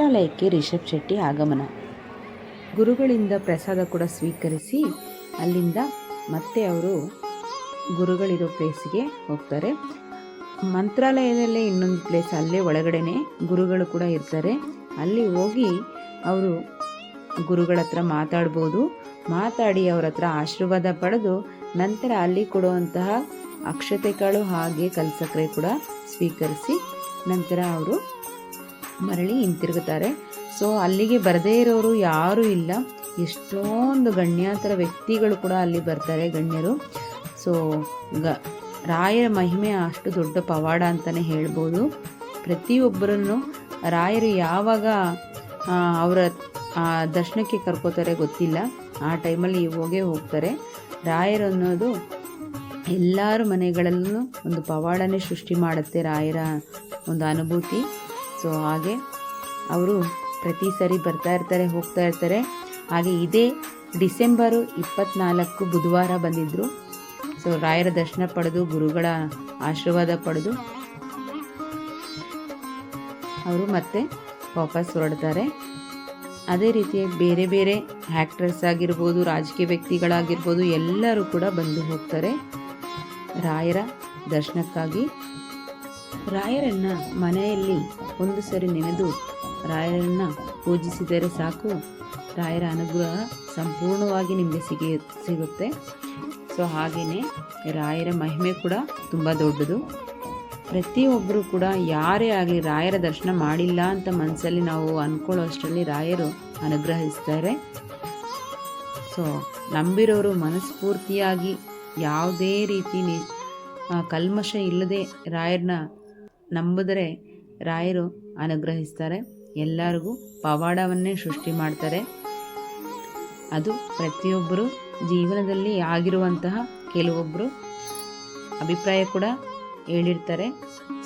ಮಂತ್ರಾಲಯಕ್ಕೆ ರಿಷಬ್ ಶೆಟ್ಟಿ ಆಗಮನ. ಗುರುಗಳಿಂದ ಪ್ರಸಾದ ಕೂಡ ಸ್ವೀಕರಿಸಿ ಅಲ್ಲಿಂದ ಮತ್ತೆ ಅವರು ಗುರುಗಳಿರೋ ಪ್ಲೇಸಿಗೆ ಹೋಗ್ತಾರೆ. ಮಂತ್ರಾಲಯದಲ್ಲೇ ಇನ್ನೊಂದು ಪ್ಲೇಸ್, ಅಲ್ಲೇ ಒಳಗಡೆನೆ ಗುರುಗಳು ಕೂಡ ಇರ್ತಾರೆ. ಅಲ್ಲಿ ಹೋಗಿ ಅವರು ಗುರುಗಳ ಹತ್ರ ಮಾತಾಡಿ ಅವ್ರ ಹತ್ರ ಆಶೀರ್ವಾದ ಪಡೆದು ನಂತರ ಅಲ್ಲಿ ಕೊಡುವಂತಹ ಅಕ್ಷತೆಗಳು ಹಾಗೆ ಕಲ್ಸಕ್ರೆ ಕೂಡ ಸ್ವೀಕರಿಸಿ ನಂತರ ಅವರು ಮರಳಿ ಹಿಂತಿರುಗುತ್ತಾರೆ. ಸೊ ಅಲ್ಲಿಗೆ ಬರದೇ ಇರೋರು ಯಾರೂ ಇಲ್ಲ, ಎಷ್ಟೊಂದು ಗಣ್ಯಾತರ ವ್ಯಕ್ತಿಗಳು ಕೂಡ ಅಲ್ಲಿ ಬರ್ತಾರೆ, ಗಣ್ಯರು. ಸೊ ರಾಯರ ಮಹಿಮೆ ಅಷ್ಟು ದೊಡ್ಡ ಪವಾಡ ಅಂತಲೇ ಹೇಳ್ಬೋದು. ಪ್ರತಿಯೊಬ್ಬರನ್ನು ರಾಯರು ಯಾವಾಗ ಅವರ ದರ್ಶನಕ್ಕೆ ಕರ್ಕೋತಾರೆ ಗೊತ್ತಿಲ್ಲ, ಆ ಟೈಮಲ್ಲಿ ಹೋಗ್ತಾರೆ. ರಾಯರು ಅನ್ನೋದು ಎಲ್ಲರ ಮನೆಗಳಲ್ಲೂ ಒಂದು ಪವಾಡನೇ ಸೃಷ್ಟಿ ಮಾಡುತ್ತೆ, ರಾಯರ ಒಂದು ಅನುಭೂತಿ. ಸೊ ಹಾಗೆ ಅವರು ಪ್ರತಿ ಸರಿ ಬರ್ತಾ ಇರ್ತಾರೆ, ಹೋಗ್ತಾ ಇರ್ತಾರೆ. ಹಾಗೆ ಇದೇ ಡಿಸೆಂಬರು 24 ಬುಧವಾರ ಬಂದಿದ್ದರು. ಸೊ ರಾಯರ ದರ್ಶನ ಪಡೆದು ಗುರುಗಳ ಆಶೀರ್ವಾದ ಪಡೆದು ಅವರು ಮತ್ತೆ ವಾಪಸ್ ಹೊರಡ್ತಾರೆ. ಅದೇ ರೀತಿಯಾಗಿ ಬೇರೆ ಬೇರೆ ಆ್ಯಕ್ಟರ್ಸ್ ಆಗಿರ್ಬೋದು, ರಾಜಕೀಯ ವ್ಯಕ್ತಿಗಳಾಗಿರ್ಬೋದು, ಎಲ್ಲರೂ ಕೂಡ ಬಂದು ಹೋಗ್ತಾರೆ ರಾಯರ ದರ್ಶನಕ್ಕಾಗಿ. ರಾಯರನ್ನು ಮನೆಯಲ್ಲಿ ಒಂದು ಸರಿ ನೆನೆದು ರಾಯರನ್ನು ಪೂಜಿಸಿದರೆ ಸಾಕು, ರಾಯರ ಅನುಗ್ರಹ ಸಂಪೂರ್ಣವಾಗಿ ನಿಮಗೆ ಸಿಗುತ್ತೆ. ಸೊ ಹಾಗೆಯೇ ರಾಯರ ಮಹಿಮೆ ಕೂಡ ತುಂಬ ದೊಡ್ಡದು. ಪ್ರತಿಯೊಬ್ಬರು ಕೂಡ ಯಾರೇ ಆಗಲಿ ರಾಯರ ದರ್ಶನ ಮಾಡಿಲ್ಲ ಅಂತ ಮನಸ್ಸಲ್ಲಿ ನಾವು ಅಂದ್ಕೊಳ್ಳೋ ಅಷ್ಟರಲ್ಲಿ ರಾಯರು ಅನುಗ್ರಹಿಸ್ತಾರೆ. ಸೊ ನಂಬಿರೋರು ಮನಸ್ಫೂರ್ತಿಯಾಗಿ ಯಾವುದೇ ರೀತಿ ಕಲ್ಮಶ ಇಲ್ಲದೆ ರಾಯರನ್ನ ನಂಬಿದರೆ ರಾಯರು ಅನುಗ್ರಹಿಸ್ತಾರೆ. ಎಲ್ಲರಿಗೂ ಪವಾಡವನ್ನೇ ಸೃಷ್ಟಿ ಮಾಡ್ತಾರೆ. ಅದು ಪ್ರತಿಯೊಬ್ಬರು ಜೀವನದಲ್ಲಿ ಆಗಿರುವಂತಹ ಕೆಲವೊಬ್ಬರು ಅಭಿಪ್ರಾಯ ಕೂಡ ಹೇಳಿರ್ತಾರೆ.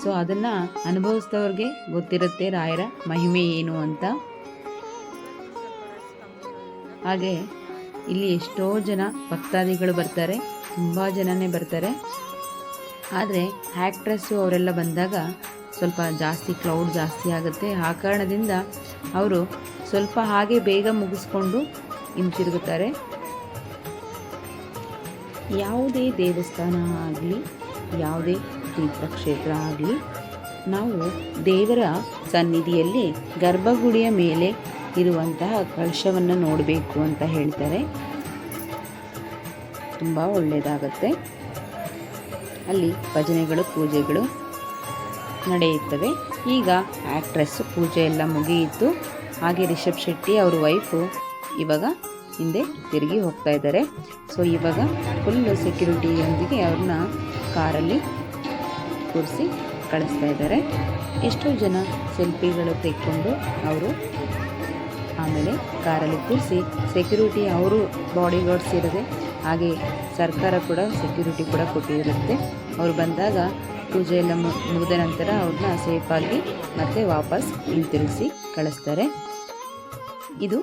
ಸೊ ಅದನ್ನು ಅನುಭವಿಸಿದವ್ರಿಗೆ ಗೊತ್ತಿರುತ್ತೆ ರಾಯರ ಮಹಿಮೆ ಏನು ಅಂತ. ಹಾಗೆ ಇಲ್ಲಿ ಎಷ್ಟೋ ಜನ ಭಕ್ತಾದಿಗಳು ಬರ್ತಾರೆ, ತುಂಬ ಜನನೇ ಬರ್ತಾರೆ. ಆದರೆ ಆ್ಯಕ್ಟ್ರೆಸ್ಸು ಅವರೆಲ್ಲ ಬಂದಾಗ ಸ್ವಲ್ಪ ಜಾಸ್ತಿ ಕ್ರೌಡ್ ಜಾಸ್ತಿ ಆಗುತ್ತೆ. ಆ ಕಾರಣದಿಂದ ಅವರು ಸ್ವಲ್ಪ ಹಾಗೆ ಬೇಗ ಮುಗಿಸ್ಕೊಂಡು ಹಿಂತಿರುಗುತ್ತಾರೆ. ಯಾವುದೇ ದೇವಸ್ಥಾನ ಆಗಲಿ, ಯಾವುದೇ ತೀರ್ಥಕ್ಷೇತ್ರ ಆಗಲಿ, ನಾವು ದೇವರ ಸನ್ನಿಧಿಯಲ್ಲಿ ಗರ್ಭಗುಡಿಯ ಮೇಲೆ ಇರುವಂತಹ ಕಳಶವನ್ನು ನೋಡಬೇಕು ಅಂತ ಹೇಳ್ತಾರೆ. ತುಂಬ ಒಳ್ಳೆಯದಾಗತ್ತೆ. ಅಲ್ಲಿ ಭಜನೆಗಳು, ಪೂಜೆಗಳು ನಡೆಯುತ್ತವೆ. ಈಗ ಆ್ಯಕ್ಟ್ರೆಸ್ಸು ಪೂಜೆ ಎಲ್ಲ ಮುಗಿಯಿತು. ಹಾಗೆ ರಿಷಬ್ ಶೆಟ್ಟಿ ಅವ್ರ ವೈಫು ಇವಾಗ ಹಿಂದೆ ತಿರುಗಿ ಹೋಗ್ತಾ ಇದ್ದಾರೆ. ಸೊ ಇವಾಗ ಫುಲ್ಲು ಸೆಕ್ಯೂರಿಟಿಯೊಂದಿಗೆ ಅವ್ರನ್ನ ಕಾರಲ್ಲಿ ಕೂರಿಸಿ ಕಳಿಸ್ತಾ ಇದ್ದಾರೆ. ಎಷ್ಟೋ ಜನ ಸೆಲ್ಫಿಗಳು ತೆಕ್ಕೊಂಡು ಅವರು ಆಮೇಲೆ ಕಾರಲ್ಲಿ ಕೂರಿಸಿ ಸೆಕ್ಯೂರಿಟಿ ಅವರು ಬಾಡಿ ಗಾರ್ಡ್ಸ್ ಇರುತ್ತೆ. ಹಾಗೆ ಸರ್ಕಾರ ಕೂಡ ಸೆಕ್ಯೂರಿಟಿ ಕೂಡ ಕೊಟ್ಟಿರುತ್ತೆ. ಅವ್ರು ಬಂದಾಗ ಪೂಜೆ ಎಲ್ಲ ಮುಗಿದ ನಂತರ ಅವ್ರನ್ನ ಸೇಫಾಗಿ ಮತ್ತೆ ವಾಪಸ್ ಹಿಂತಿರುಗಿಸಿ ಕಳಿಸ್ತಾರೆ. ಇದು